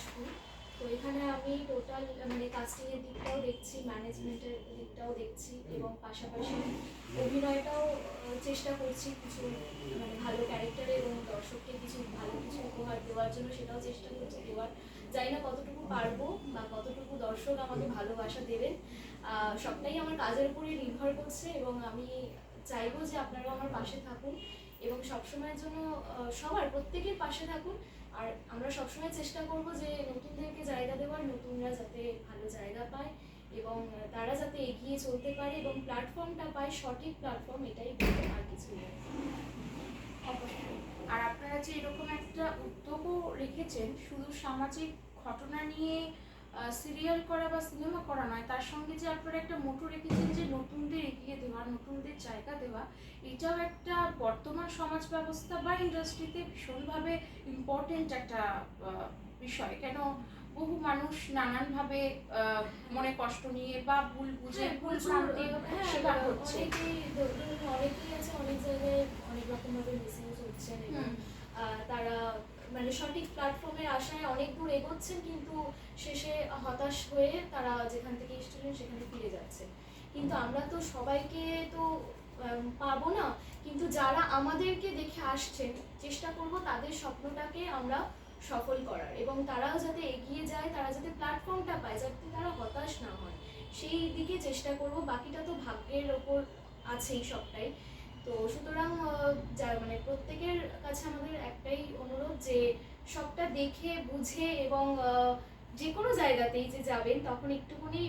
School. তো এখানে আমি টোটাল মানে কাস্টিংয়ের দিকটাও দেখছি, ম্যানেজমেন্টের দিকটাও দেখছি এবং পাশাপাশি অভিনয়টাও চেষ্টা করছি কিছু মানে ভালো ক্যারেক্টারে এবং দর্শককে কিছু ভালো কিছু উপহার দেওয়ার জন্য সেটাও চেষ্টা করছি দেওয়ার। জানি না কতটুকু পারবো বা কতটুকু দর্শক আমাকে ভালোবাসা দেবেন, সবটাই আমার কাজের উপরই নির্ভর করছে এবং আমি চাইবো যে আপনারাও আমার পাশে থাকুন এবং সবসময়ের জন্য সবার প্রত্যেকের পাশে থাকুন। আর আমরা সবসময় চেষ্টা করব যে নতুনদেরকে জায়গা দেওয়ার, নতুনরা যাতে ভালো জায়গা পায় এবং তারা যাতে এগিয়ে চলতে পারে এবং প্ল্যাটফর্মটা পায়, সঠিক প্ল্যাটফর্ম, এটাই বলতে আর কিছু নেই। অবশ্যই। আর আপনারা যে এরকম একটা উদ্যোগও রেখেছেন শুধু সামাজিক ঘটনা নিয়ে সিরিয়াল করা বা সিনেমা করা নয়, তার সঙ্গে যে আপনারা একটা মোটো রেখেছেন যে নতুনদের এগিয়ে দেওয়া, নতুনদের জায়গা দেওয়া, এটাও একটা বর্তমান সমাজ ব্যবস্থা বা ইন্ডাস্ট্রিতে ভীষণভাবে ইম্পর্টেন্ট একটা বিষয়। কেন বহু মানুষ নানানভাবে মনে কষ্ট নিয়ে বা ভুল বুঝে ভুল ভ্রান্তির শিকার হচ্ছে। অনেকেই আছে, অনেক জায়গায় অনেক রকমভাবে মিসইউজ হচ্ছেন এবং তারা মানে সঠিক প্ল্যাটফর্মের আশায় অনেক দূর এগোচ্ছেন কিন্তু শেষে হতাশ হয়ে তারা যেখান থেকে এসেছিলেন সেখানে ফিরে যাচ্ছে। কিন্তু আমরা তো সবাইকে তো পাবো না, কিন্তু যারা আমাদেরকে দেখে আসছেন চেষ্টা করব তাদের স্বপ্নটাকে আমরা সফল করার এবং তারাও যাতে এগিয়ে যায়, তারা যাতে প্ল্যাটফর্মটা পায়, যাতে তারা হতাশ না হয়, সেই দিকে চেষ্টা করব। বাকিটা তো ভাগ্যের ওপর আছেই সবটাই। তো সুতরাং মানে প্রত্যেকের কাছে আমাদের একটাই অনুরোধ যে সবটা দেখে বুঝে এবং যে কোনো জায়গাতেই যে যাবেন তখন একটুখানি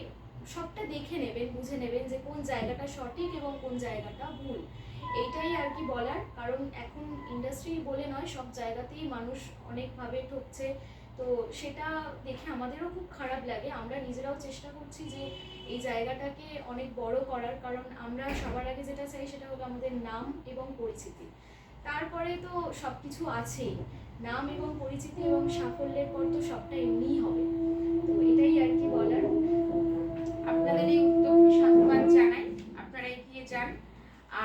সবটা দেখে নেবেন, বুঝে নেবেন যে কোন জায়গাটা সঠিক এবং কোন জায়গাটা ভুল। এইটাই আর কি বলার। কারণ এখন ইন্ডাস্ট্রি বলে নয়, সব জায়গাতেই মানুষ অনেকভাবে ঠকছে। তো সেটা দেখে আমাদেরও খুব খারাপ লাগে। আমরা নিজেরাও চেষ্টা করছি যে এই জায়গাটাকে অনেক বড় করার, কারণ আমরা সবার আগে যেটা চাই সেটা হলো আমাদের নাম এবং পরিচিতি। তারপরে তো সব কিছু আছেই, নাম এবং পরিচিতি এবং সাফল্যের পর তো সবটা এমনিই হবে। তো এটাই আর কি বলার। আপনাদের এই উদ্যোগকে সাধুবাদ জানাই, আপনারা এগিয়ে যান।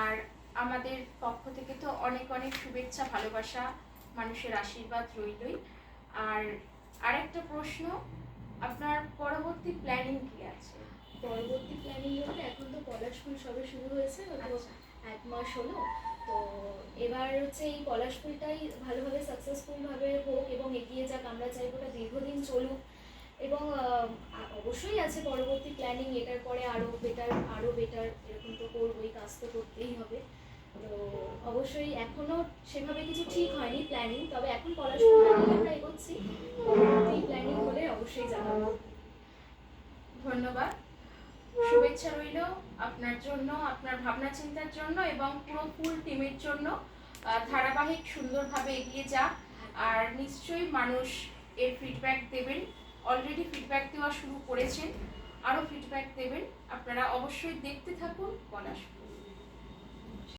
আর আমাদের পক্ষ থেকে তো অনেক অনেক শুভেচ্ছা, ভালোবাসা, মানুষের আশীর্বাদ রইলই। আর আরেকটা প্রশ্ন, আপনার পরবর্তী প্ল্যানিং কি আছে? পরবর্তী প্ল্যানিং বলতে এখন তো পলাশফুল সবে শুরু হয়েছে, তো 1 মাস হলো। তো এবার হচ্ছে এই পলাশফুলটাই ভালোভাবে সাকসেসফুলভাবে হোক এবং এগিয়ে যাক। আমরা চাইবো ওটা দীর্ঘদিন চলুক এবং অবশ্যই আছে পরবর্তী প্ল্যানিং, এটার পরে আরও বেটার এরকম তো করবোই, কাজ তো করতেই হবে। তো অবশ্যই এখনও সেভাবে কিছু ঠিক হয়নি প্ল্যানিং, তবে এখন পলাশফুলটা নিয়ে আমরা এগোচ্ছি। পরবর্তী প্ল্যানিং হলে অবশ্যই জানাবো। ধন্যবাদ, শুভেচ্ছা রইল আপনার জন্য, আপনার ভাবনা চিন্তার জন্য এবং পুরো ফুল টিমের জন্য। ধারাবাহিক সুন্দরভাবে এগিয়ে যাক। আর নিশ্চয়ই মানুষ এর ফিডব্যাক দেবেন, অলরেডি ফিডব্যাক দেওয়া শুরু করেছেন, আরও ফিডব্যাক দেবেন। আপনারা অবশ্যই দেখতে থাকুন পলাশফুল।